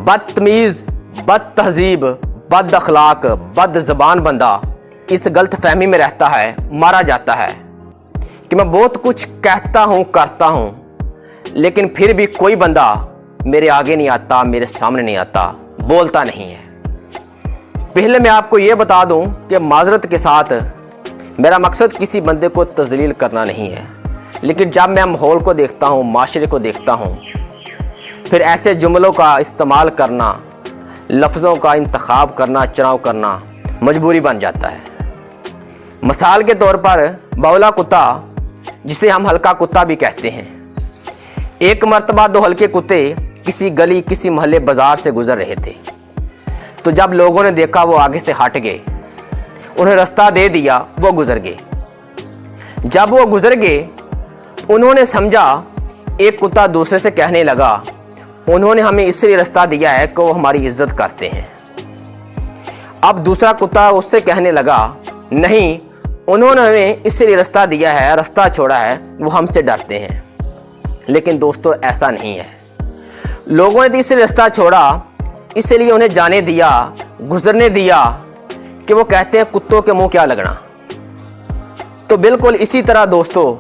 बदतमीज़, बद तहजीब, बद अखलाक, बद ज़बान बंदा इस गलत फहमी में रहता है, मारा जाता है कि मैं बहुत कुछ कहता हूँ, करता हूँ, लेकिन फिर भी कोई बंदा मेरे आगे नहीं आता, मेरे सामने नहीं आता, बोलता नहीं है। पहले मैं आपको ये बता दूँ कि माज़रत के साथ मेरा मकसद किसी बंदे को तज़लील करना नहीं है, लेकिन जब मैं माहौल को देखता हूँ, माशरे को देखता हूँ, फिर ऐसे जुमलों का इस्तेमाल करना, लफ्ज़ों का इंतखाब करना, चुनाव करना मजबूरी बन जाता है। मिसाल के तौर पर बौला कुत्ता, जिसे हम हल्का कुत्ता भी कहते हैं, एक मर्तबा दो हल्के कुत्ते किसी गली, किसी मोहल्ले, बाज़ार से गुज़र रहे थे। तो जब लोगों ने देखा वो आगे से हट गए, उन्हें रास्ता दे दिया, वो गुज़र गए। जब वो गुज़र गए, उन्होंने समझा, एक कुत्ता दूसरे से कहने लगा, उन्होंने हमें इसलिए रास्ता दिया है कि वो हमारी इज्जत करते हैं। अब दूसरा कुत्ता उससे कहने लगा, नहीं, उन्होंने हमें इसलिए रास्ता दिया है, रास्ता छोड़ा है, वो हमसे डरते हैं। लेकिन दोस्तों, ऐसा नहीं है। लोगों ने तो इसलिए रास्ता छोड़ा, इसलिए उन्हें जाने दिया, गुजरने दिया कि वो कहते हैं कुत्तों के मुंह क्या लगना। तो बिल्कुल इसी तरह दोस्तों,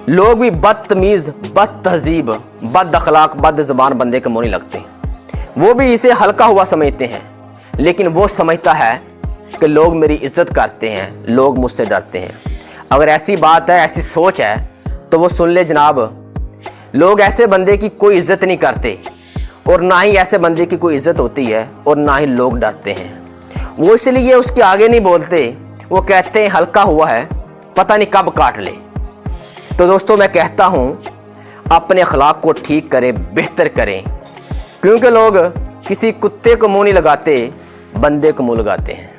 लोग भी बदतमीज़, बद तहजीब, बद अखलाक, बद ज़बान बंदे के मुंह नहीं लगते। वो भी इसे हल्का हुआ समझते हैं, लेकिन वो समझता है कि लोग मेरी इज्जत करते हैं, लोग मुझसे डरते हैं। अगर ऐसी बात है, ऐसी सोच है, तो वो सुन ले जनाब, लोग ऐसे बंदे की कोई इज्जत नहीं करते, और ना ही ऐसे बंदे की कोई इज्जत होती है, और ना ही लोग डरते हैं। वो इसलिए उसके आगे नहीं बोलते, वो कहते हैं हल्का हुआ है, पता नहीं कब काट ले। तो दोस्तों, मैं कहता हूँ, अपने अखलाक को ठीक करें, बेहतर करें, क्योंकि लोग किसी कुत्ते को मुँह नहीं लगाते, बंदे को मुँह लगाते हैं।